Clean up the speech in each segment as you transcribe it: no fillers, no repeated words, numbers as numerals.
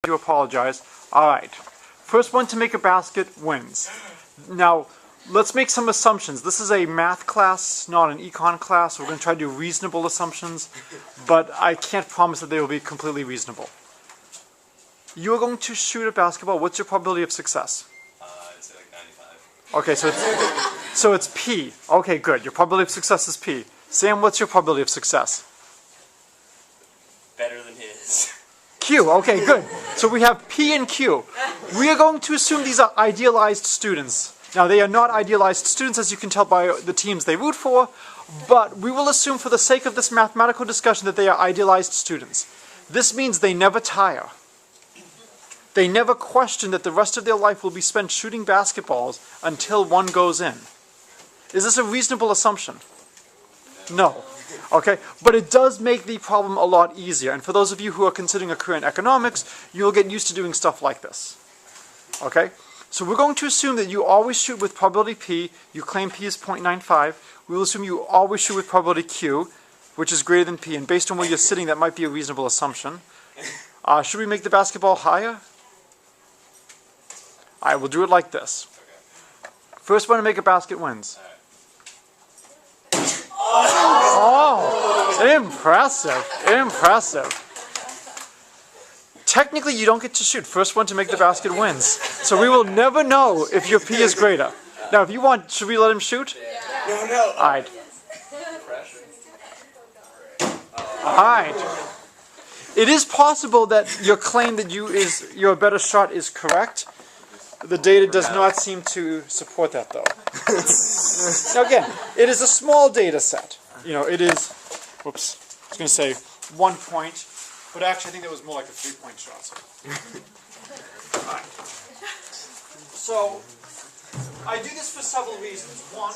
do apologize. All right. First one to make a basket wins. Now, let's make some assumptions. This is a math class, not an econ class. We're going to try to do reasonable assumptions, but I can't promise that they will be completely reasonable. You are going to shoot a basketball. What's your probability of success? I'd say like 95. Okay, so it's P. Okay, good. Your probability of success is P. Sam, what's your probability of success? Better than his. Q. Okay, good. So we have P and Q. We are going to assume these are idealized students. Now, they are not idealized students, as you can tell by the teams they root for, but we will assume for the sake of this mathematical discussion that they are idealized students. This means they never tire. They never question that the rest of their life will be spent shooting basketballs until one goes in. Is this a reasonable assumption? No. Okay, but it does make the problem a lot easier. And for those of you who are considering a career in economics, you'll get used to doing stuff like this. Okay, so we're going to assume that you always shoot with probability P. You claim P is 0.95. We'll assume you always shoot with probability Q, which is greater than P. And based on where you're sitting, that might be a reasonable assumption. Should we make the basketball higher? All right, we'll do it like this. First one to make a basket wins. Oh, impressive, impressive. Technically, you don't get to shoot. First one to make the basket wins. So we will never know if your P is greater. Now, if you want, should we let him shoot? No. All right. All right. It is possible that your claim that you're a better shot is correct. The data does not seem to support that, though. Now, again, it is a small data set. You know, it is, whoops, I was going to say 1 point, but actually I think that was more like a 3-point shot. So. All right. So, I do this for several reasons. One,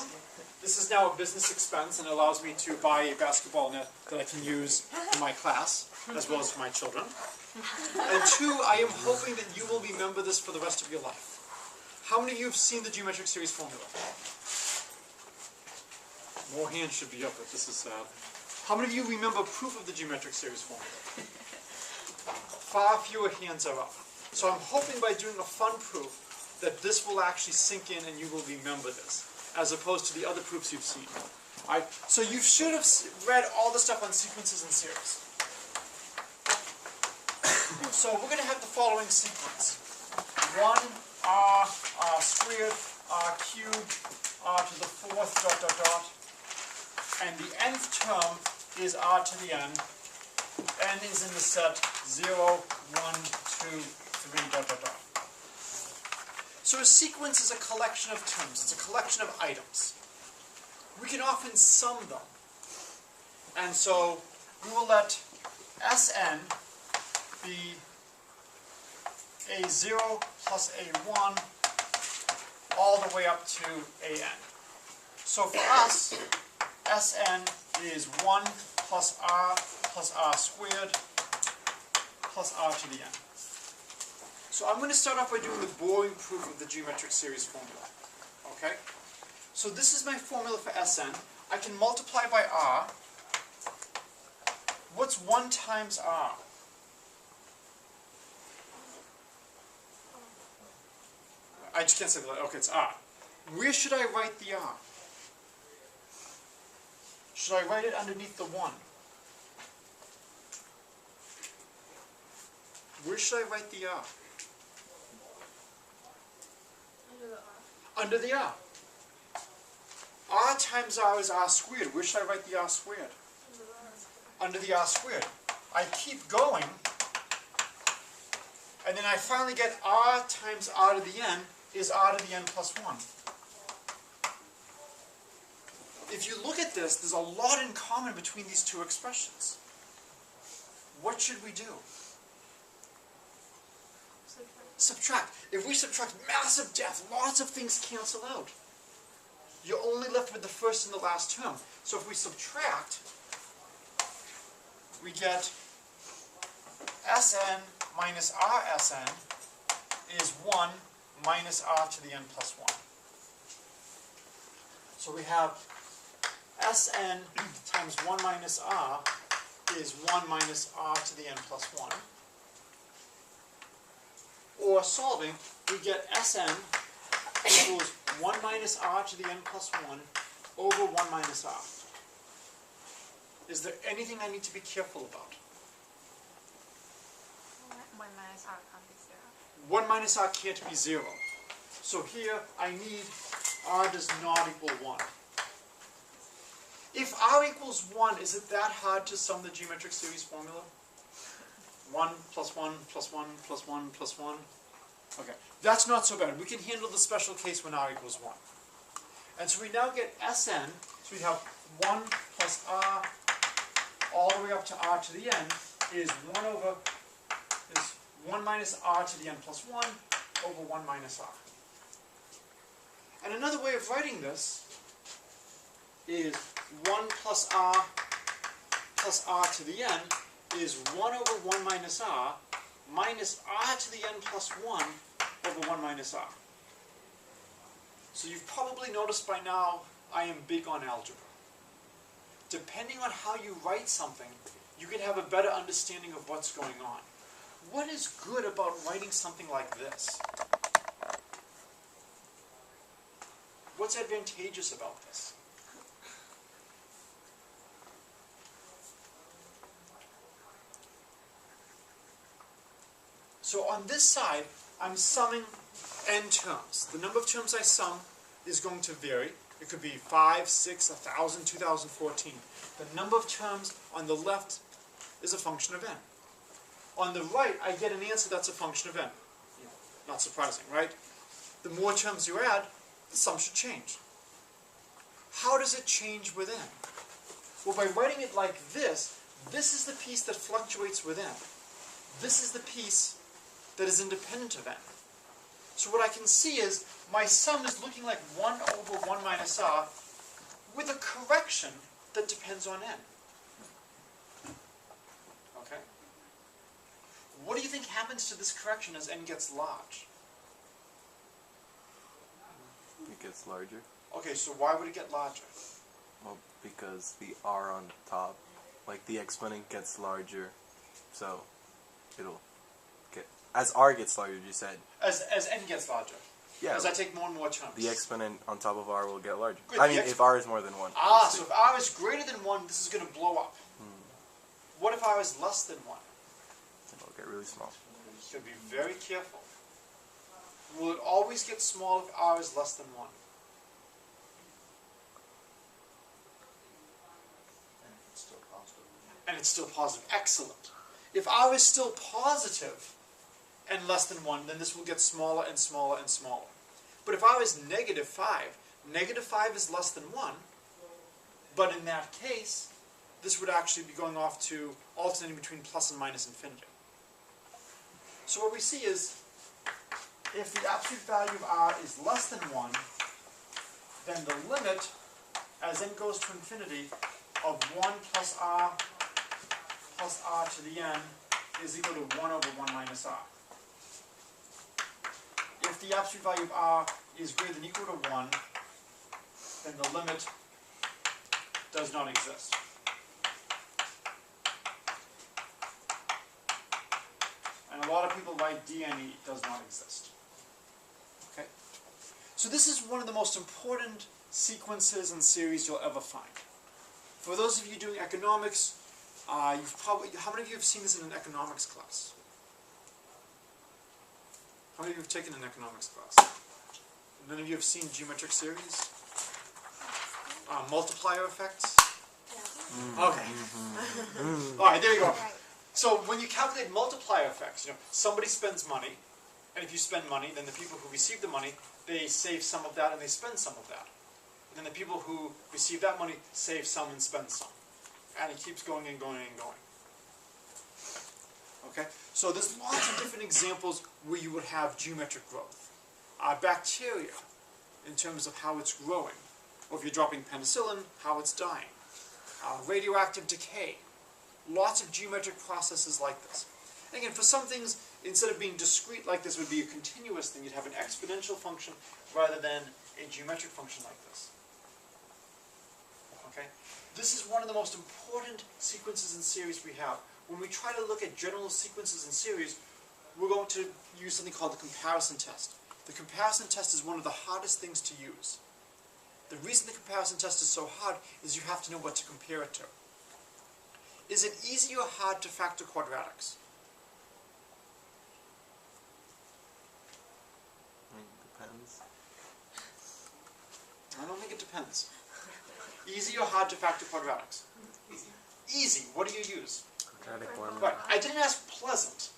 this is now a business expense and allows me to buy a basketball net that I can use in my class, as well as for my children. And two, I am hoping that you will remember this for the rest of your life. How many of you have seen the geometric series formula? More hands should be up if this is sad. How many of you remember proof of the geometric series formula? Far fewer hands are up. So I'm hoping by doing a fun proof that this will actually sink in and you will remember this, as opposed to the other proofs you've seen. All right? So you should have read all the stuff on sequences and series. So we're going to have the following sequence. 1 r squared, r cubed, r to the 4th, ... And the nth term is r to the n. N is in the set 0, 1, 2, 3, ... So a sequence is a collection of terms. It's a collection of items. We can often sum them. And so we will let Sn be a0 plus a1 all the way up to an. So for us, Sn is 1 plus r squared plus r to the n. So I'm going to start off by doing the boring proof of the geometric series formula. Okay? So this is my formula for Sn. I can multiply by r. What's 1 times r? I just can't say that. Okay, it's r. Where should I write the r? Should I write it underneath the 1? Where should I write the r? Under the r. R times r is r squared. Where should I write the r squared? Under the r squared. I keep going, and then I finally get r times r to the n is r to the n plus 1. If you look at this, there's a lot in common between these two expressions. What should we do? Subtract. If we subtract massive depth, lots of things cancel out. You're only left with the first and the last term. So if we subtract, we get Sn minus Rsn is 1 minus r to the n plus 1. So we have Sn times 1 minus r is 1 minus r to the n plus 1. our solving, we get Sn equals 1 minus r to the n plus 1 over 1 minus r. Is there anything I need to be careful about? 1 minus r can't be 0. 1 minus r can't be 0. So here I need r does not equal 1. If r equals 1, is it that hard to sum the geometric series formula? 1 plus 1 plus 1 plus 1 plus 1? Okay, that's not so bad. We can handle the special case when r equals 1. And so we now get Sn, so we have 1 plus r all the way up to r to the n is 1 minus r to the n plus 1 over 1 minus r. And another way of writing this is 1 plus r to the n is 1 over 1 minus r to the n plus 1 over 1 minus r. So you've probably noticed by now I am big on algebra. Depending on how you write something, you can have a better understanding of what's going on. What is good about writing something like this? What's advantageous about this? So on this side, I'm summing n terms. The number of terms I sum is going to vary. It could be 5, 6, 1,000, 2014. The number of terms on the left is a function of n. On the right, I get an answer that's a function of n. Not surprising, right? The more terms you add, the sum should change. How does it change with n? Well, by writing it like this is the piece that fluctuates with n. This is the piece that is independent of n. So what I can see is my sum is looking like 1 over 1 minus r with a correction that depends on n. Okay? What do you think happens to this correction as n gets large? It gets larger. Okay, so why would it get larger? Well, because the r on top, like the exponent gets larger, so it'll get, as r gets larger, you said. As n gets larger. Yeah. As I take more and more terms. The exponent on top of r will get larger. Good, I mean, if r is more than 1. Ah, so if r is greater than 1, this is going to blow up. What if r is less than 1? It'll get really small. So be very careful. Will it always get small if r is less than 1? And it's still positive. Excellent. If r is still positive and less than 1, then this will get smaller and smaller and smaller. But if r is negative 5 is less than 1, but in that case, this would actually be going off to alternating between plus and minus infinity. So what we see is, if the absolute value of r is less than 1, then the limit, as n goes to infinity, of 1 plus r to the n is equal to 1 over 1 minus r. If the absolute value of r is greater than or equal to 1, then the limit does not exist. And a lot of people write DNE does not exist. Okay? So this is one of the most important sequences and series you'll ever find. For those of you doing economics, how many of you have seen this in an economics class? How many of you have taken an economics class? None of you have seen geometric series? Multiplier effects? Yeah. Okay. Alright, there you go. So when you calculate multiplier effects, somebody spends money, and if you spend money, then the people who receive the money, they save some of that and they spend some of that. And then the people who receive that money save some and spend some. And it keeps going and going and going. Okay? So there's lots of different examples where you would have geometric growth. Bacteria, in terms of how it's growing. Or if you're dropping penicillin, how it's dying. Radioactive decay. Lots of geometric processes like this. And again, for some things, instead of being discrete like this would be a continuous thing, you'd have an exponential function rather than a geometric function like this. Okay? This is one of the most important sequences and series we have. When we try to look at general sequences and series, we're going to use something called the comparison test. The comparison test is one of the hardest things to use. The reason the comparison test is so hard is you have to know what to compare it to. Is it easy or hard to factor quadratics? Depends. I don't think it depends. Easy or hard to factor quadratics? Easy. Easy. What do you use? Quadratic one. Right. I didn't ask pleasant.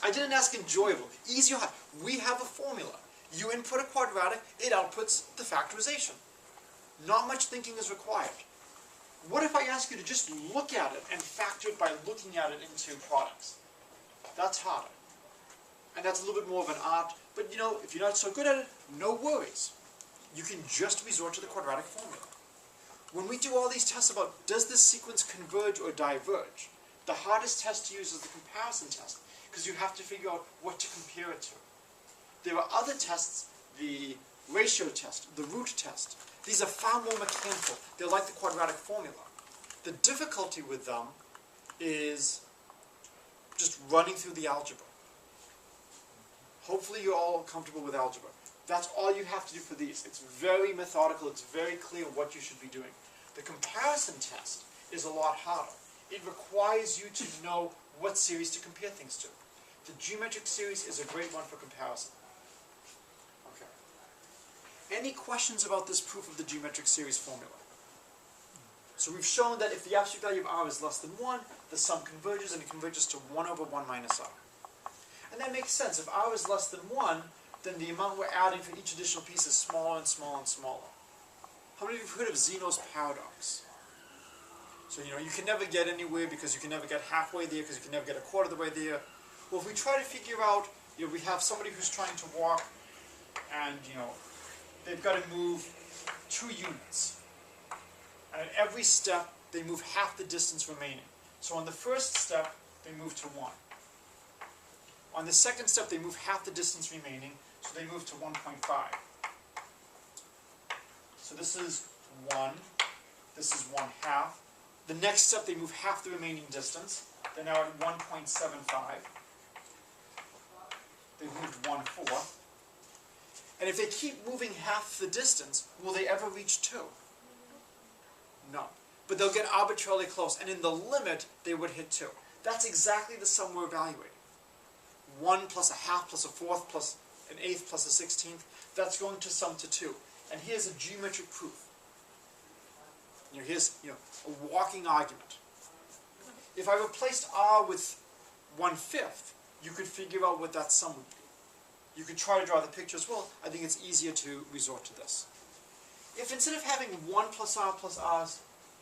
I didn't ask enjoyable. Easy or hard. We have a formula. You input a quadratic, it outputs the factorization. Not much thinking is required. What if I ask you to just look at it and factor it by looking at it into products? That's harder. And that's a little bit more of an art, but you know, if you're not so good at it, no worries. You can just resort to the quadratic formula. When we do all these tests about does this sequence converge or diverge, the hardest test to use is the comparison test, because you have to figure out what to compare it to. There are other tests, the ratio test, the root test. These are far more mechanical. They're like the quadratic formula. The difficulty with them is just running through the algebra. Hopefully you're all comfortable with algebra. That's all you have to do for these. It's very methodical. It's very clear what you should be doing. The comparison test is a lot harder. It requires you to know what series to compare things to. The geometric series is a great one for comparison. Okay. Any questions about this proof of the geometric series formula? So we've shown that if the absolute value of r is less than 1, the sum converges, and it converges to 1 over 1 minus r. And that makes sense. If r is less than 1, then the amount we're adding for each additional piece is smaller and smaller and smaller. How many of you have heard of Zeno's paradox? So, you know, you can never get anywhere because you can never get halfway there because you can never get a quarter of the way there. Well, if we try to figure out, you know, we have somebody who's trying to walk and, you know, they've got to move 2 units. And at every step, they move half the distance remaining. So on the first step, they move to 1. On the second step, they move half the distance remaining, so they move to 1.5. So this is 1, this is 1/2. The next step, they move half the remaining distance. They're now at 1.75. They've moved 1/4. And if they keep moving half the distance, will they ever reach 2? No. But they'll get arbitrarily close, and in the limit, they would hit 2. That's exactly the sum we're evaluating. 1 plus 1/2 plus 1/4 plus 1/8 plus 1/16, that's going to sum to 2. And here's a geometric proof. You know, here's a walking argument. If I replaced r with 1/5, you could figure out what that sum would be. You could try to draw the picture as well. I think it's easier to resort to this. If instead of having 1 plus r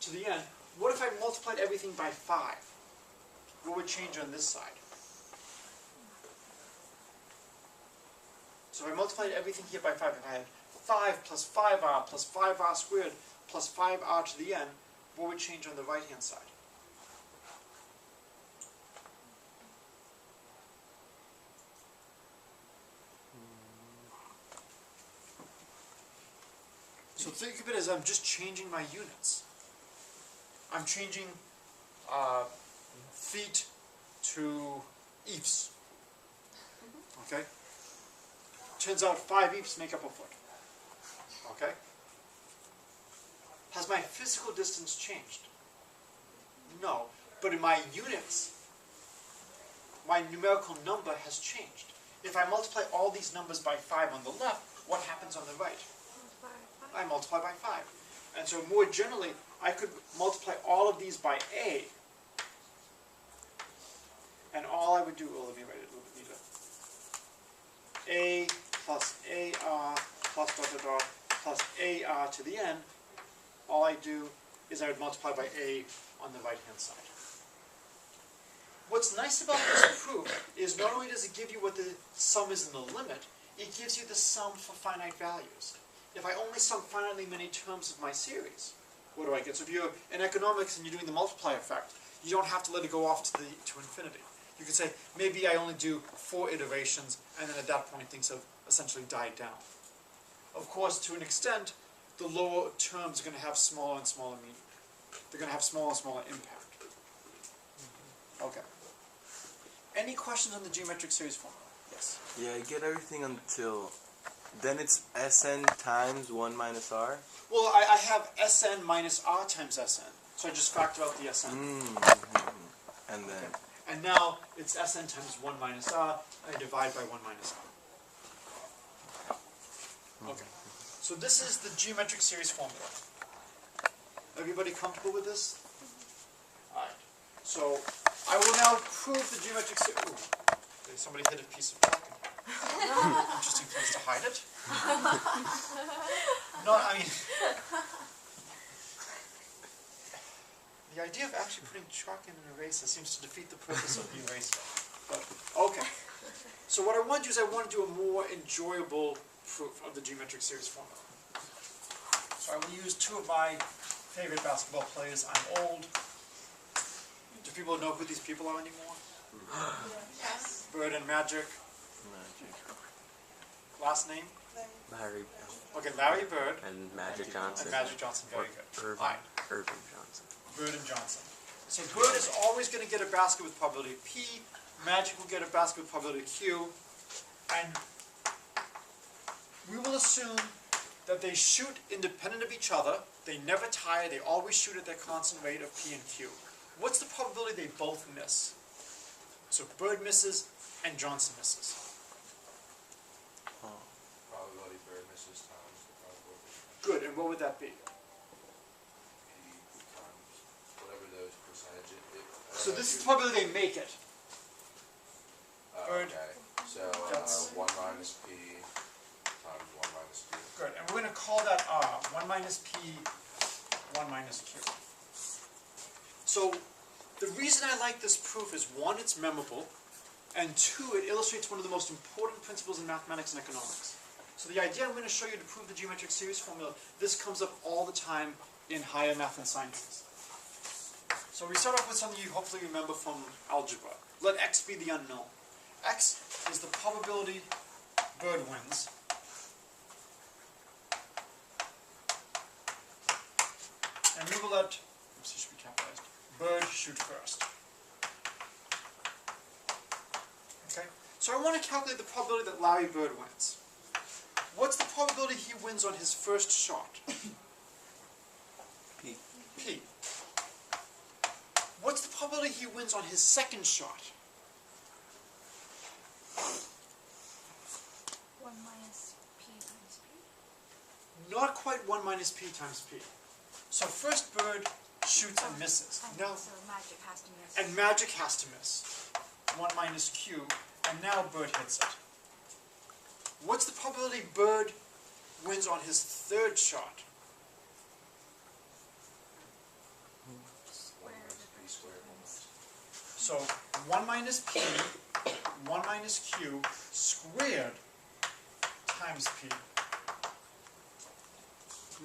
to the end, what if I multiplied everything by 5? What would change on this side? So if I multiplied everything here by 5, if I had 5 plus 5r plus 5r squared plus 5r to the n, what would change on the right-hand side? So think of it as I'm just changing my units. I'm changing feet to eaves. Okay? Turns out 5 eaves make up a foot. Okay? Has my physical distance changed? No. But in my units, my numerical number has changed. If I multiply all these numbers by 5 on the left, what happens on the right? I multiply by 5. And so more generally, I could multiply all of these by a. And all I would do, well, let me write it a little bit neater. A plus AR plus dot dot dot plus AR to the n. All I do is I would multiply by a on the right-hand side. What's nice about this proof is not only does it give you what the sum is in the limit, it gives you the sum for finite values. If I only sum finitely many terms of my series, what do I get? So if you're in economics and you're doing the multiplier effect, you don't have to let it go off to infinity. You can say, maybe I only do 4 iterations, and then at that point things have essentially died down. Of course, to an extent, the lower terms are going to have smaller and smaller meaning. They're going to have smaller and smaller impact. Okay. Any questions on the geometric series formula? Yes. Yeah, get everything until... Then it's Sn times 1 minus r? Well, I have Sn minus r times Sn. So I just factor out the Sn. And then... And now it's Sn times 1 minus r, and I divide by 1 minus r. Okay. So this is the geometric series formula. Everybody comfortable with this? Alright. So I will now prove the geometric series. Ooh, somebody hit a piece of chalk. Interesting place to hide it. No, I mean, the idea of actually putting chalk in an eraser seems to defeat the purpose of the eraser. But, okay. So what I want to do is I want to do a more enjoyable proof of the geometric series formula. So I will use two of my favorite basketball players. I'm old. Do people know who these people are anymore? Yes. Bird and Magic. Last name? Larry Okay, Larry Bird and Magic Johnson. and Magic Johnson. Very good. Irvin, Alright, Irvin Johnson. Bird and Johnson. So Bird is always going to get a basket with probability P. Magic will get a basket with probability Q. And we will assume that they shoot independent of each other. They never tire. They always shoot at their constant rate of P and Q. What's the probability they both miss? So Bird misses and Johnson misses. Probability Bird misses times the probability Good, and what would that be? P times whatever those percentages. So this is the probability they make it. Bird. Okay. So That's- 1 minus P times 1 minus Q. Good, and we're going to call that R. 1 minus P, 1 minus Q. So the reason I like this proof is, one, it's memorable, and two, it illustrates one of the most important principles in mathematics and economics. So the idea I'm going to show you to prove the geometric series formula, this comes up all the time in higher math and sciences. So we start off with something you hopefully remember from algebra. Let x be the unknown. X is the probability Bird wins. And we will let, oops, it should be capitalized, Bird shoot first. Okay? So I want to calculate the probability that Larry Bird wins. What's the probability he wins on his first shot? P. P. What's the probability he wins on his second shot? 1 minus P times P. Not quite 1 minus P times P. So first Bird shoots and misses. Now, So Magic has to miss. and Magic has to miss. 1 minus Q, and now Bird hits it. What's the probability Bird wins on his third shot? 1 minus P squared almost. So 1 minus P, 1 minus Q squared times P.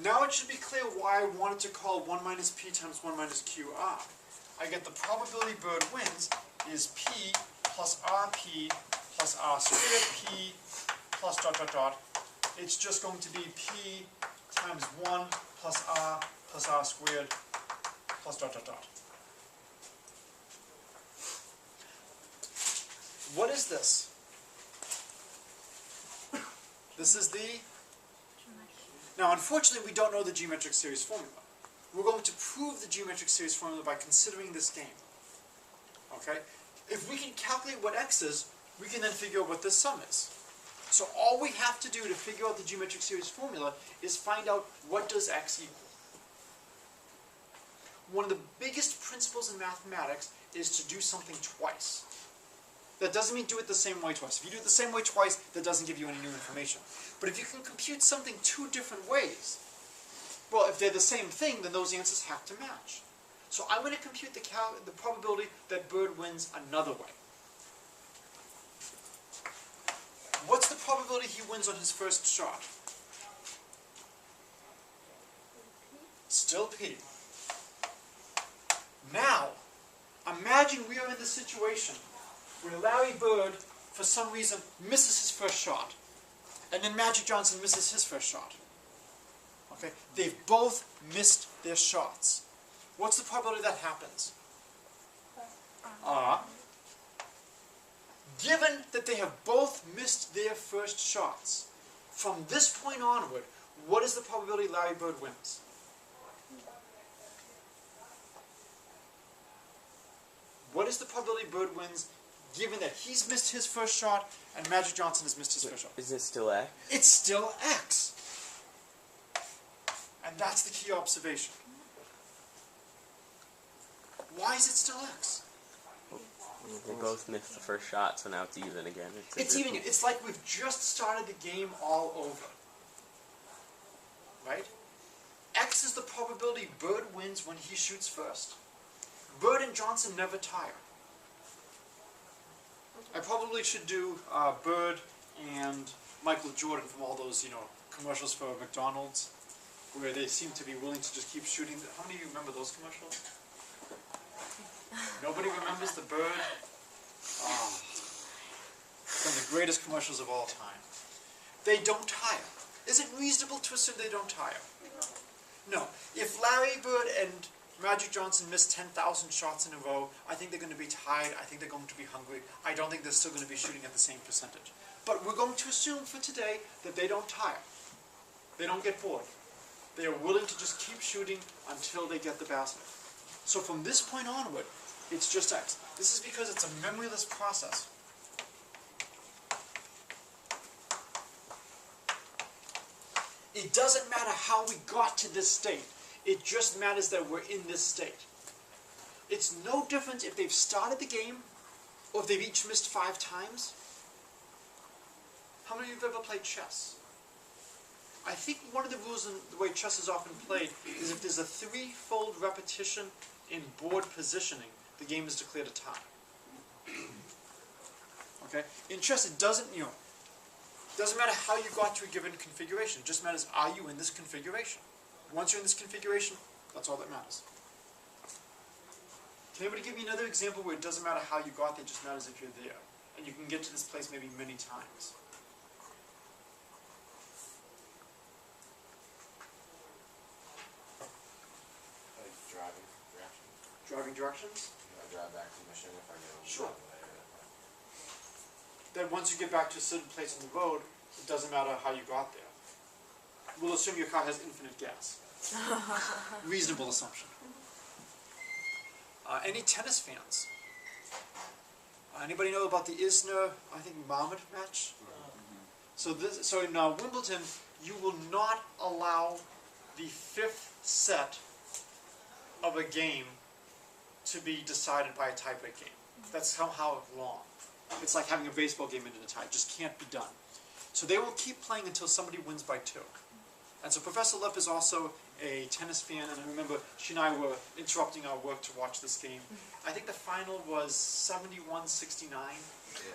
Now it should be clear why I wanted to call 1 minus P times 1 minus Q R. I get the probability Bird wins is P plus RP plus R squared P plus dot dot dot. It's just going to be P times 1 plus R squared plus dot dot dot. What is this? This is the... Now, unfortunately, we don't know the geometric series formula. We're going to prove the geometric series formula by considering this game. Okay? If we can calculate what x is, we can then figure out what this sum is. So all we have to do to figure out the geometric series formula is find out what does x equal. One of the biggest principles in mathematics is to do something twice. That doesn't mean do it the same way twice. If you do it the same way twice, that doesn't give you any new information. But if you can compute something two different ways, well, if they're the same thing, then those answers have to match. So I'm going to compute the probability that Bird wins another way. What's the probability he wins on his first shot? Still P. Now, imagine we are in the situation where Larry Bird, for some reason, misses his first shot, and then Magic Johnson misses his first shot. Okay? They've both missed their shots. What's the probability that happens? Given that they have both missed their first shots, from this point onward, what is the probability Larry Bird wins? What is the probability Bird wins given that he's missed his first shot and Magic Johnson has missed his first shot? Is it still X? It's still X. And that's the key observation. Why is it still X? They both missed the first shot, so now it's even again. It's even. It's like we've just started the game all over. Right? X is the probability Bird wins when he shoots first. Bird and Johnson never tire. I probably should do Bird and Michael Jordan from all those, commercials for McDonald's, where they seem to be willing to just keep shooting. How many of you remember those commercials? Nobody remembers the Bird? Oh, one of the greatest commercials of all time. They don't tire. Is it reasonable to assume they don't tire? No. If Larry Bird and Magic Johnson miss 10,000 shots in a row, I think they're going to be tired. I think they're going to be hungry. I don't think they're still going to be shooting at the same percentage. But we're going to assume for today that they don't tire. They don't get bored. They are willing to just keep shooting until they get the basket. So from this point onward, it's just X. This is because it's a memoryless process. It doesn't matter how we got to this state. It just matters that we're in this state. It's no different if they've started the game or if they've each missed 5 times. How many of you have ever played chess? I think one of the rules in the way chess is often played is if there's a 3-fold repetition in board positioning, the game is declared a tie. Okay? In chess, it doesn't matter how you got to a given configuration. It just matters, are you in this configuration? Once you're in this configuration, that's all that matters. Can anybody give me another example where it doesn't matter how you got there, it just matters if you're there? And you can get to this place maybe many times. Like driving directions. Driving directions? I drive back to the mission if I go Sure. one way. Then once you get back to a certain place on the road, it doesn't matter how you got there. We'll assume your car has infinite gas. Reasonable assumption. Any tennis fans? Anybody know about the Isner, I think, Marmot match? So in Wimbledon, you will not allow the 5th set of a game to be decided by a tiebreak game. That's somehow wrong. It's like having a baseball game into a tie. It just can't be done. So they will keep playing until somebody wins by 2. And so Professor Lepp is also a tennis fan, and I remember she and I were interrupting our work to watch this game. I think the final was 71-69. Yeah,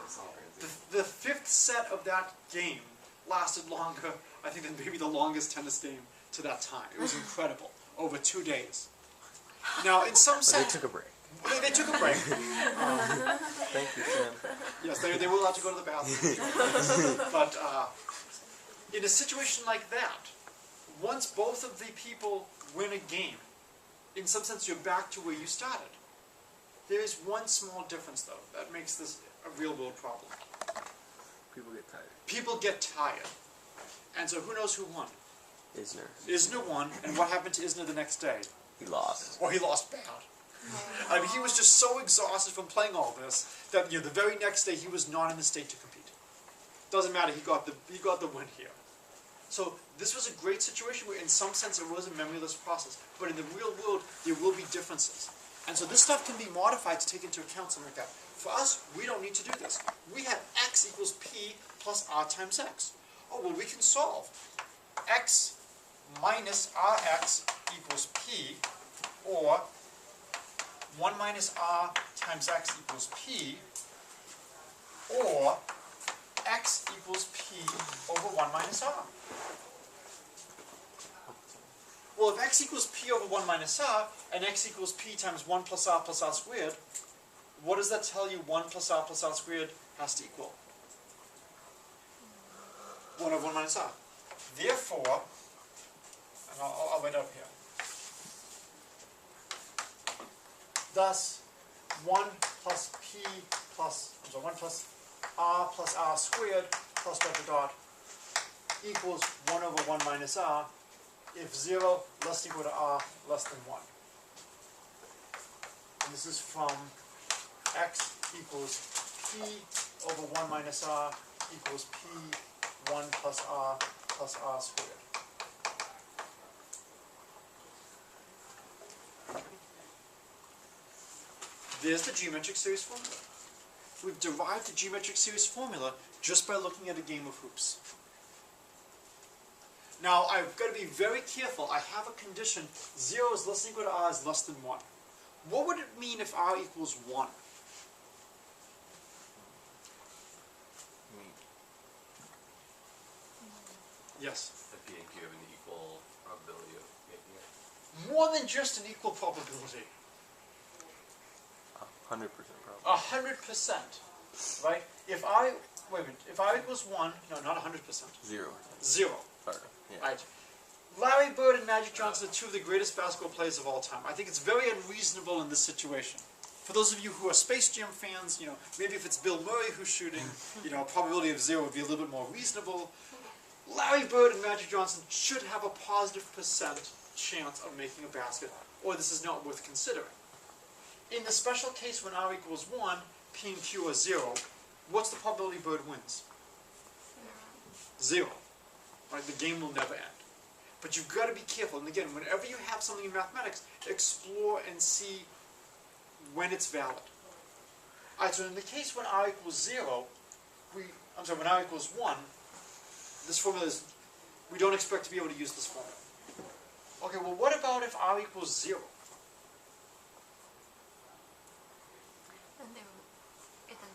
it's all crazy. The 5th set of that game lasted longer, I think, than maybe the longest tennis game to that time. It was incredible. Over 2 days. Now, in some But sense... they took a break. They took a break. Thank you, Sam. Yes, they were allowed to go to the bathroom. But in a situation like that, once both of the people win a game, in some sense you're back to where you started. There is one small difference, though, that makes this a real-world problem. People get tired. People get tired. And so who knows who won? Isner. Isner won, and what happened to Isner the next day? He lost. Or he lost bad. I mean, he was just so exhausted from playing all this that the very next day he was not in the state to compete. Doesn't matter. He got the win here. So this was a great situation where, in some sense, it was a memoryless process. But in the real world, there will be differences, and so this stuff can be modified to take into account something like that. For us, we don't need to do this. We have x equals p plus r times x. Oh well, we can solve. X minus rx equals p, or 1 minus r times x equals p, or x equals p over 1 minus r. Well, if x equals p over 1 minus r, and x equals p times 1 plus r squared, what does that tell you 1 plus r squared has to equal? 1 over 1 minus r. Therefore, and I'll write up here. Thus, 1 plus p plus, I'm sorry, 1 plus r plus r squared plus dot dot dot equals 1 over 1 minus r if 0 less than equal to r less than 1. And this is from x equals p over 1 minus r equals p 1 plus r squared. There's the geometric series formula. We've derived the geometric series formula just by looking at a game of hoops. Now, I've got to be very careful. I have a condition, 0 is less than equal to r is less than 1. What would it mean if r equals 1? Yes? The P and Q have an equal probability of making it. More than just an equal probability. 100% probably. 100%. Right? If I, wait a minute, if r equals 1, no, not 100%. 0. 0. Sorry. Yeah. Right? Larry Bird and Magic Johnson are two of the greatest basketball players of all time. I think it's very unreasonable in this situation. For those of you who are Space Jam fans, maybe if it's Bill Murray who's shooting, a probability of 0 would be a little bit more reasonable. Larry Bird and Magic Johnson should have a positive percent chance of making a basket, or this is not worth considering. In the special case when r equals 1, p and q are 0, what's the probability Bird wins? 0. Right? The game will never end. But you've got to be careful. And again, whenever you have something in mathematics, explore and see when it's valid. Alright, so in the case when r equals 0, when r equals 1, this formula is, we don't expect to be able to use this formula. Okay, well what about if r equals 0? Then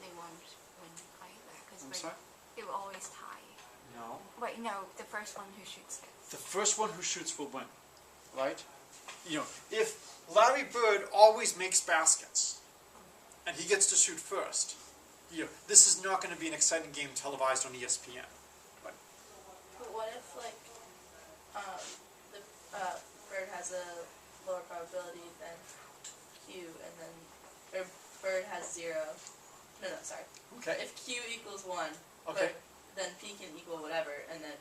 they won't win either, I'm because sorry? they will always tie. No. Wait, no, the first one who shoots gets. The first one who shoots will win, right? If Larry Bird always makes baskets, and he gets to shoot first, this is not going to be an exciting game televised on ESPN. Right? But what if, Bird has a lower probability than Q, and then Bird has 0. No, sorry. Okay. If Q equals 1, Okay. then P can equal whatever, and then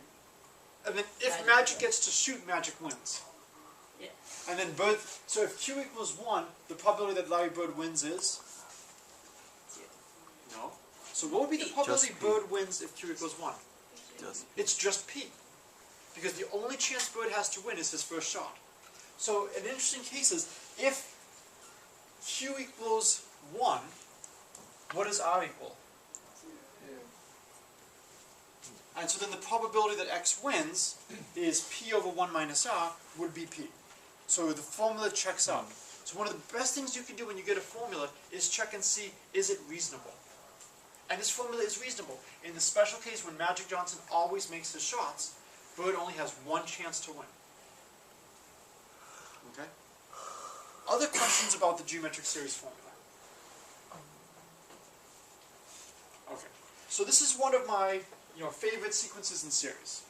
And then if Magic Magic wins. gets to shoot, Magic wins. yeah. And then so if Q equals 1, the probability that Larry Bird wins is? 2. No. So what would be the P. probability Just P. Bird wins if Q equals 1? Just It's just P. Because the only chance Bird has to win is his first shot. So an interesting case is, if Q equals 1, what does R equal? And so then the probability that X wins is P over 1 minus R would be P. So the formula checks out. So one of the best things you can do when you get a formula is check and see, is it reasonable? And this formula is reasonable. In the special case when Magic Johnson always makes his shots, Bird only has one chance to win. Okay? Other questions about the geometric series formula? Okay. So this is one of my favorite sequences in series.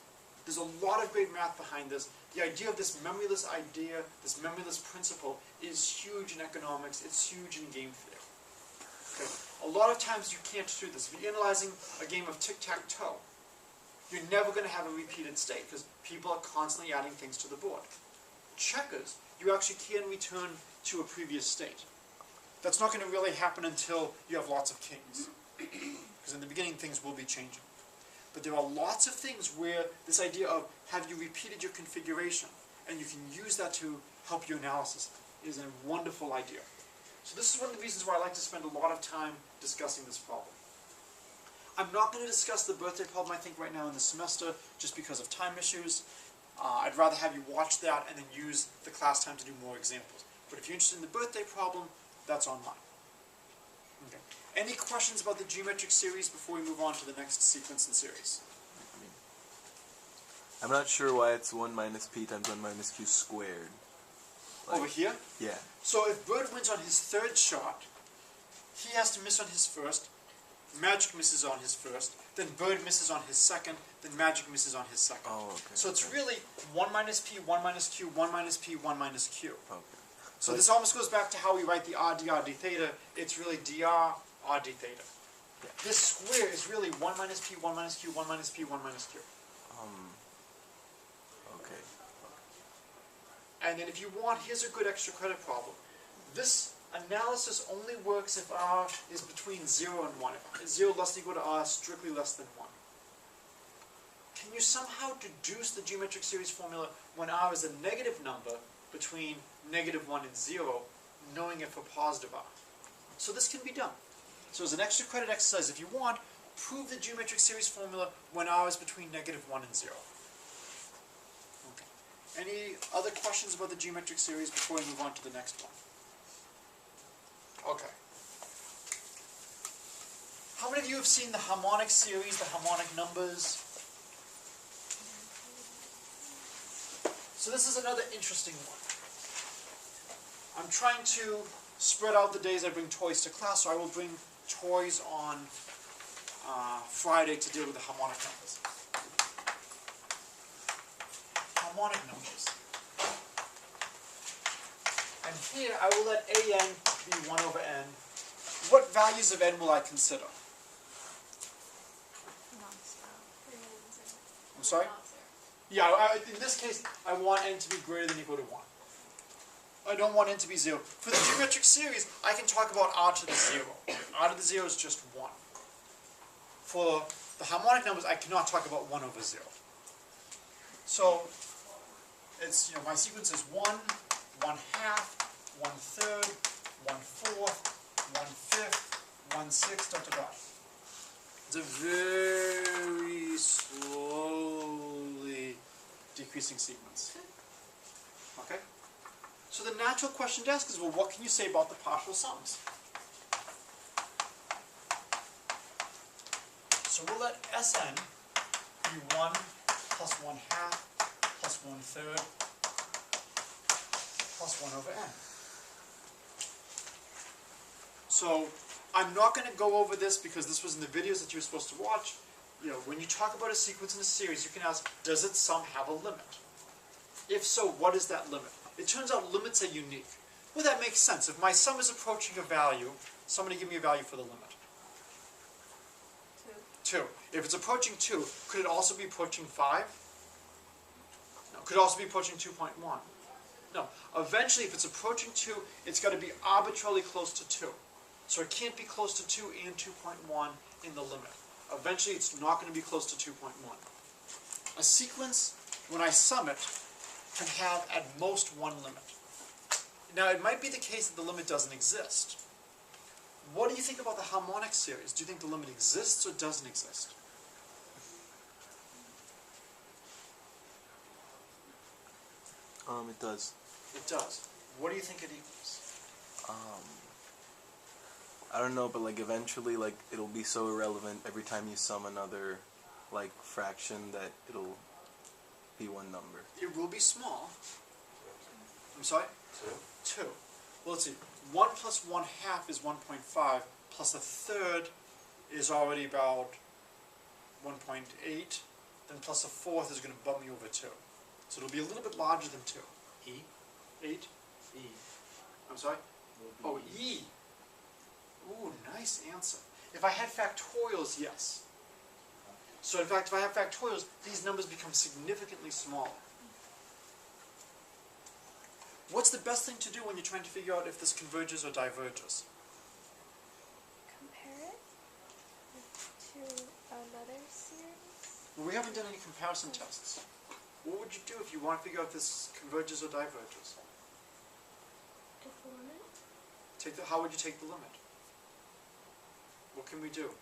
There's a lot of great math behind this. The idea of this memoryless idea, this memoryless principle, is huge in economics. It's huge in game theory. Okay. A lot of times you can't do this. If you're analyzing a game of tic-tac-toe, you're never going to have a repeated state because people are constantly adding things to the board. Checkers, you actually can return to a previous state. That's not going to really happen until you have lots of kings. Because in the beginning things will be changing. But there are lots of things where this idea of have you repeated your configuration and you can use that to help your analysis is a wonderful idea. So this is one of the reasons why I like to spend a lot of time discussing this problem. I'm not going to discuss the birthday problem, I think, right now in the semester, just because of time issues. I'd rather have you watch that and then use the class time to do more examples. But if you're interested in the birthday problem, that's online. Okay. Any questions about the geometric series before we move on to the next sequence and series? I'm not sure why it's 1 minus P times 1 minus Q squared. Over here? Yeah. So if Bird wins on his third shot, he has to miss on his first, Magic misses on his first, then Bird misses on his second, then Magic misses on his second. Oh, okay. So it's really 1 minus P, 1 minus Q, 1 minus P, 1 minus Q. Okay. So this almost goes back to how we write the r d theta. It's really dr r d theta. This square is really 1 minus p, 1 minus q, 1 minus p, 1 minus q. Okay. And then if you want, here's a good extra credit problem. This analysis only works if r is between 0 and 1. If 0 less than or equal to r, strictly less than 1. Can you somehow deduce the geometric series formula when r is a negative number between -1 and 0, knowing it for positive r? So this can be done. So as an extra credit exercise, if you want, prove the geometric series formula when r is between -1 and 0. Okay. Any other questions about the geometric series before we move on to the next one? Okay. How many of you have seen the harmonic series, the harmonic numbers? So this is another interesting one. I'm trying to spread out the days I bring toys to class, so I will bring toys on Friday to deal with the harmonic numbers. Harmonic numbers. And here I will let an be 1 over n. What values of n will I consider? I'm sorry? Yeah, in this case, I want n to be greater than or equal to 1. I don't want n to be 0. For the geometric series, I can talk about r to the 0. R to the 0 is just 1. For the harmonic numbers, I cannot talk about 1 over 0. So, it's, my sequence is 1, 1/2, 1/3, 1/4, 1/5, 1/6, dot, dot, dot. It's a very slowly decreasing sequence. Okay? So the natural question to ask is, well, what can you say about the partial sums? So we'll let Sn be 1 plus 1/2 plus 1/3 plus 1 over n. So I'm not going to go over this because this was in the videos that you were supposed to watch. When you talk about a sequence in a series, you can ask, does its sum have a limit? If so, what is that limit? It turns out limits are unique. Well, that makes sense. If my sum is approaching a value, somebody give me a value for the limit. 2. If it's approaching 2, could it also be approaching 5? No. Could it also be approaching 2.1? No. Eventually, if it's approaching 2, it's got to be arbitrarily close to 2. So it can't be close to 2 and 2.1 in the limit. Eventually, it's not going to be close to 2.1. A sequence, when I sum it, can have at most one limit. Now, it might be the case that the limit doesn't exist. What do you think about the harmonic series? Do you think the limit exists or doesn't exist? It does. It does. What do you think it equals? I don't know, but eventually, it'll be so irrelevant every time you sum another, fraction that it'll be one number. It will be small. I'm sorry? 2. 2. Well, let's see. 1 plus 1/2 is 1.5, plus 1/3 is already about 1.8. Then plus 1/4 is going to bump me over 2. So it'll be a little bit larger than 2. E? 8? E. I'm sorry? Oh, E. Ooh, nice answer. If I had factorials, yes. So in fact, if I have factorials, these numbers become significantly smaller. What's the best thing to do when you're trying to figure out if this converges or diverges? Compare it to another series. Well, we haven't done any comparison tests. What would you do if you want to figure out if this converges or diverges? Take the limit. How would you take the limit? What can we do?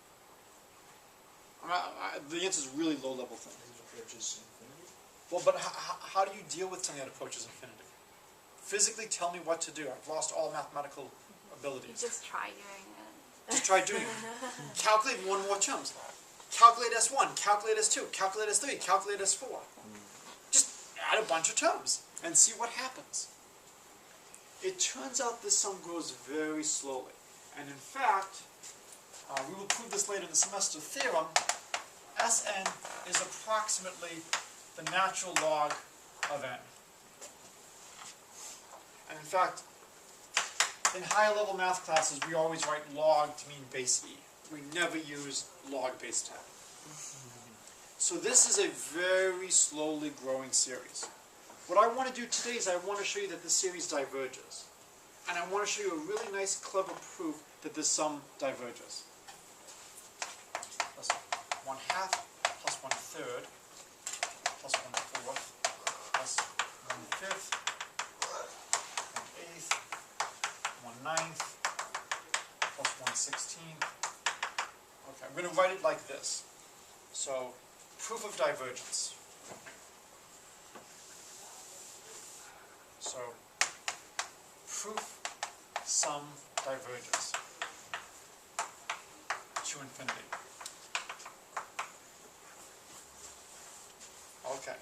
The answer is really low-level thing. Approaches infinity. Well, but how do you deal with something that approaches infinity? Physically tell me what to do. I've lost all mathematical You abilities. just try doing it. Just try doing it. Calculate one more terms. Calculate S1, calculate S2, calculate S3, calculate S4. Just add a bunch of terms and see what happens. It turns out this sum grows very slowly. And in fact, we will prove this later in the semester theorem, Sn is approximately the natural log of n. And in fact, in higher level math classes, we always write log to mean base e. We never use log base 10. So this is a very slowly growing series. What I want to do today is I want to show you that this series diverges. And I want to show you a really nice, clever proof that this sum diverges. Plus 1/2 plus 1/3 plus 1/4 plus 1/5, 1/8, 1/9 plus 1/16. Okay, I'm going to write it like this. So, proof of divergence. So, proof sum diverges to infinity. Okay.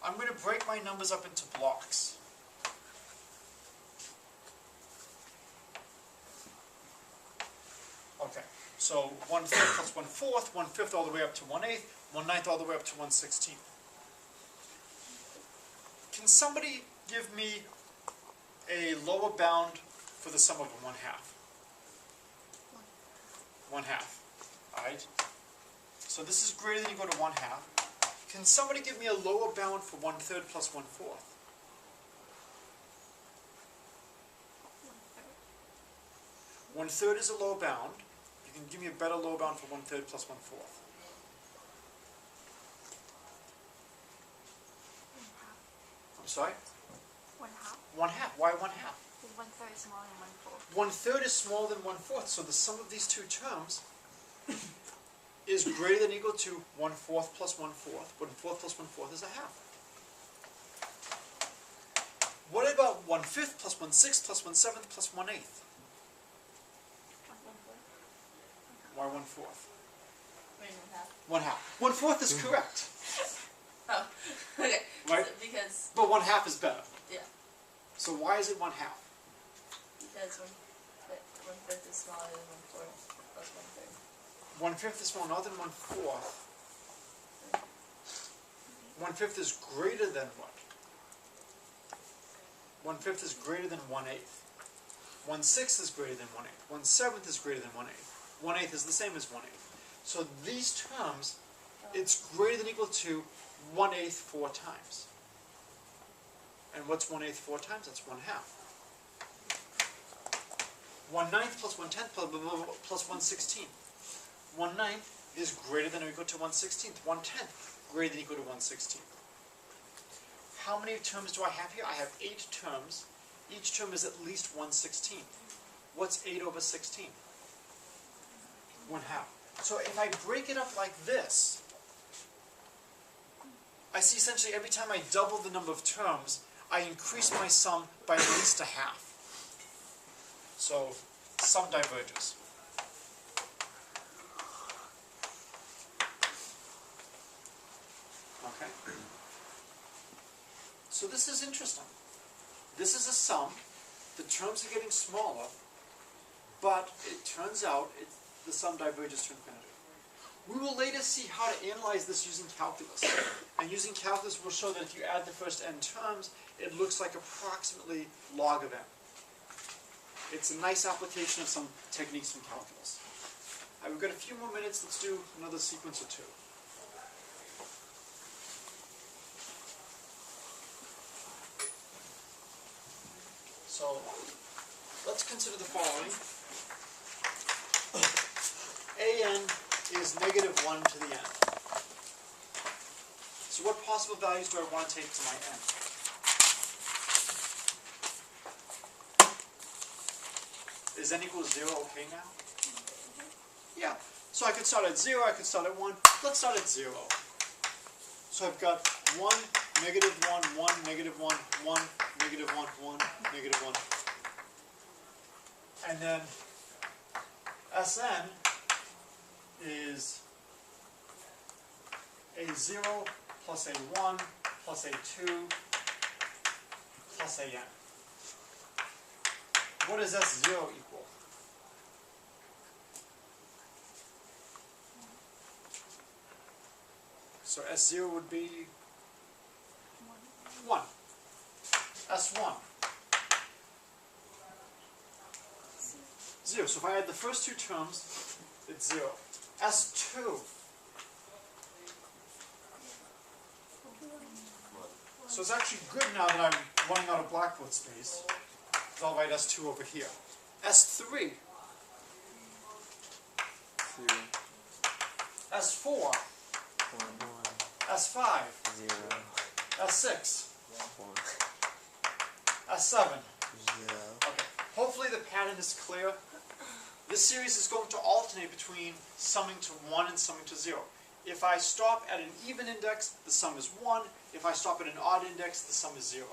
I'm going to break my numbers up into blocks. Okay. So 1/3 plus 1/4, 1/5 all the way up to 1/8, 1/9 all the way up to 1/16. Can somebody give me a lower bound for the sum of 1/2? 1/2. Alright? So this is greater than or equal to 1/2. Can somebody give me a lower bound for 1/3 plus 1/4? 1/3 is a lower bound. You can give me a better lower bound for 1/3 plus 1/4. 1/2. I'm sorry? 1/2. 1/2. Why 1/2? 1/3 is smaller than 1/4. 1/3 is smaller than 1/4, so the sum of these two terms is greater than or equal to 1/4 plus 1/4. 1/4 plus 1/4 is 1/2. What about 1/5 plus 1/6 plus 1/7 plus 1/8? 1/4. Why 1/4? 1/2. 1/2. 1/4 is correct, Oh, okay. right? So because, But 1/2 is better. yeah, So why is it 1/2? because 1/5 is smaller than 1/4 plus 1/3. 1/5 is smaller than 1/4. 1/5 is greater than what? 1/5 is greater than 1/8. 1/6 is greater than 1/8. 1/7 is greater than 1/8. 1/8 is the same as 1/8. So these terms, it's greater than or equal to 1/8 4 times. And what's 1/8 4 times? That's 1/2. 1/9 plus 1/10 plus 1/16. 1/9 is greater than or equal to 1/16. 1/10 greater than or equal to 1/16. How many terms do I have here? I have 8 terms. Each term is at least 1/16. What's 8 over 16? 1/2. So if I break it up like this, I see essentially every time I double the number of terms, I increase my sum by at least 1/2. So sum diverges. Okay. So this is interesting. This is a sum. The terms are getting smaller, but it turns out the sum diverges to infinity. We will later see how to analyze this using calculus. And using calculus, we'll show that if you add the first n terms, it looks like approximately log of n. It's a nice application of some techniques from calculus. All right, we've got a few more minutes. Let's do another sequence or two. So let's consider the following. an is -1 to the n. So what possible values do I want to take to my n? Is n equals 0 okay now? Yeah. So I could start at 0, I could start at 1. Let's start at 0. So I've got 1, -1, 1, -1, 1, -1, 1, -1. And then Sn is a 0 plus a 1 plus a 2 plus a n. What does S0 equal? So S0 would be 1. S1. 0. So if I add the first two terms, it's 0. S2. So it's actually good now that I'm running out of blackboard space. So I'll write S2 over here. S3. 0. S4. 1, S5. 0, S6. 1, S7. 0. Okay. Hopefully the pattern is clear. This series is going to alternate between summing to 1 and summing to 0. If I stop at an even index, the sum is 1. If I stop at an odd index, the sum is 0.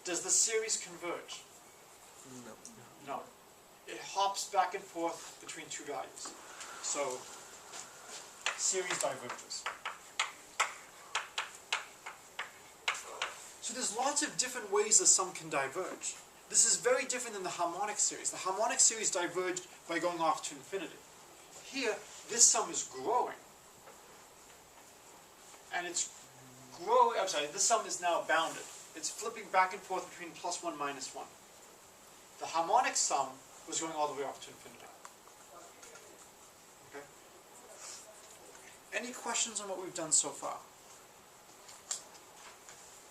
Does the series converge? No. No. It hops back and forth between two values. So, series diverges. So there's lots of different ways the sum can diverge. This is very different than the harmonic series. The harmonic series diverged by going off to infinity. Here, this sum is growing. And it's growing, I'm sorry, this sum is now bounded. It's flipping back and forth between +1, -1. The harmonic sum was going all the way off to infinity. Okay? Any questions on what we've done so far?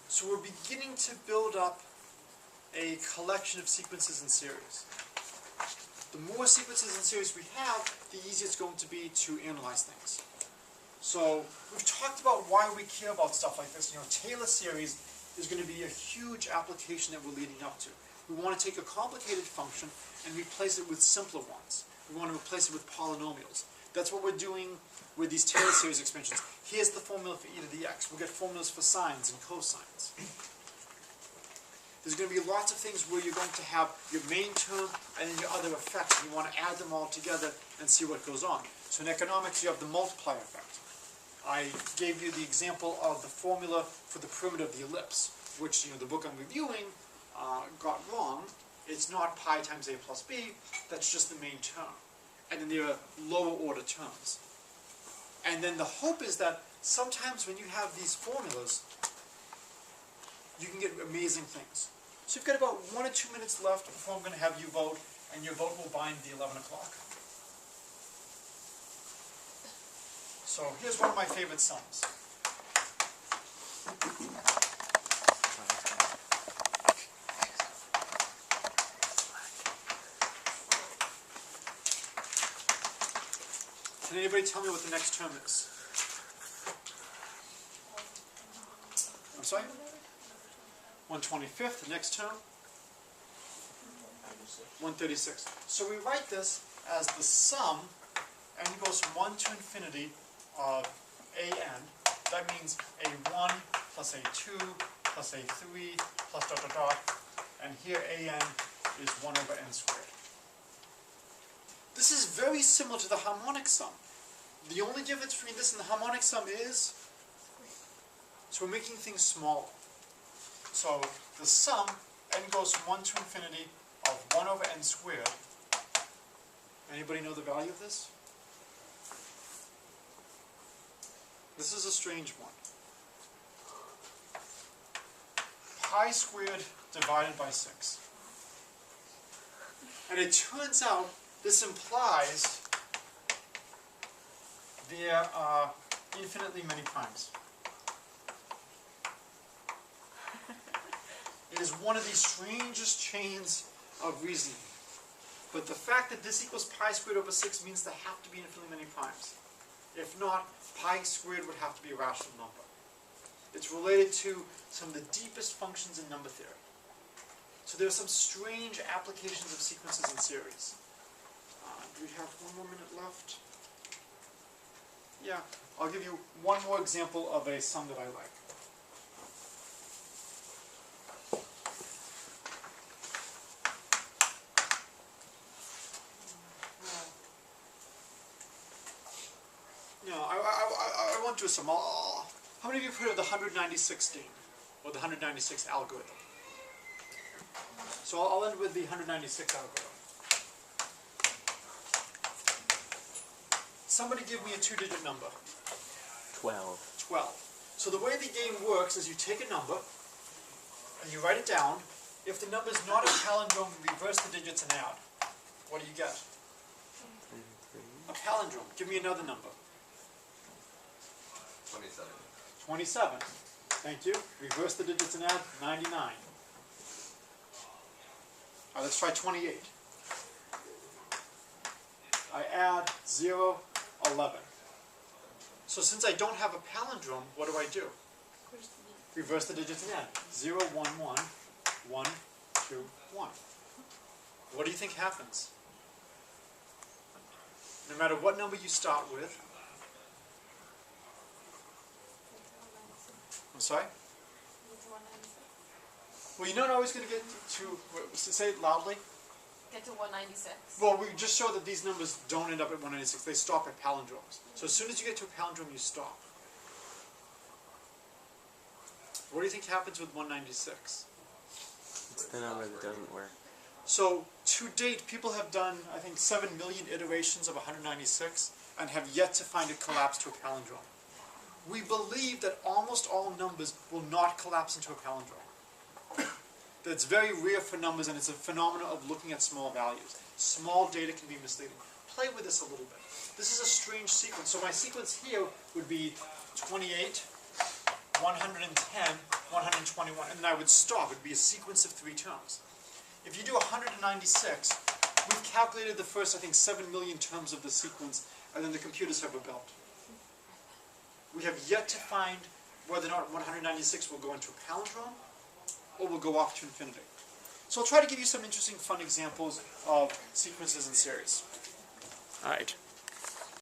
So we're beginning to build up a collection of sequences in series. The more sequences in series we have, the easier it's going to be to analyze things. So we've talked about why we care about stuff like this. You know, Taylor series is going to be a huge application that we're leading up to. We want to take a complicated function and replace it with simpler ones. We want to replace it with polynomials. That's what we're doing with these Taylor series expansions. Here's the formula for e to the x. We'll get formulas for sines and cosines. There's going to be lots of things where you're going to have your main term and then your other effects. And you want to add them all together and see what goes on. So in economics, you have the multiplier effect. I gave you the example of the formula for the perimeter of the ellipse, which, you know, the book I'm reviewing got wrong. It's not pi times a plus b. That's just the main term. And then there are lower order terms. And then the hope is that sometimes when you have these formulas, you can get amazing things. So you've got about 1 or 2 minutes left before I'm going to have you vote, and your vote will bind the 11 o'clock. So here's one of my favorite sums. Can anybody tell me what the next term is? I'm sorry? 1/25th, the next term? 1/36. So we write this as the sum, and it goes from 1 to infinity of an. That means a1 plus a2 plus a3 plus ... And here an is 1 over n squared. This is very similar to the harmonic sum. The only difference between this and the harmonic sum is, so we're making things smaller. So the sum, n goes from 1 to infinity of 1 over n squared. Anybody know the value of this? This is a strange one. Pi squared divided by 6. And it turns out this implies there are infinitely many primes. It is one of the strangest chains of reasoning. But the fact that this equals pi squared over 6 means there have to be infinitely many primes. If not, pi squared would have to be a rational number. It's related to some of the deepest functions in number theory. So there are some strange applications of sequences in series. Do we have 1 more minute left? Yeah, I'll give you one more example of a sum that I like. No, I won't do a sum. How many of you have heard of the 196 or the 196 algorithm? So I'll end with the 196 algorithm. Somebody give me a 2-digit number. 12. 12. So the way the game works is you take a number and you write it down. If the number is not a palindrome, reverse the digits and add. What do you get? A palindrome. Give me another number. 27. 27. Thank you. Reverse the digits and add 99. All right, let's try 28. I add 0, 11. So since I don't have a palindrome, what do I do? Reverse the digits and add 0, 1, 1, 1, 2, 1. What do you think happens? No matter what number you start with. I'm sorry? Well, you're not always going to get to, say it loudly. Get to 196. Well, we just show that these numbers don't end up at 196. They stop at palindromes. So as soon as you get to a palindrome, you stop. What do you think happens with 196? It's the number that doesn't work. So to date, people have done, I think, 7 million iterations of 196 and have yet to find it collapse to a palindrome. We believe that almost all numbers will not collapse into a palindrome. That's very rare for numbers, and it's a phenomenon of looking at small values. Small data can be misleading. Play with this a little bit. This is a strange sequence. So my sequence here would be 28, 110, 121, and then I would stop. It would be a sequence of 3 terms. If you do 196, we've calculated the first, I think, 7 million terms of the sequence, and then the computers have rebelled. We have yet to find whether or not 196 will go into a palindrome or will go off to infinity. So I'll try to give you some interesting, fun examples of sequences and series. All right.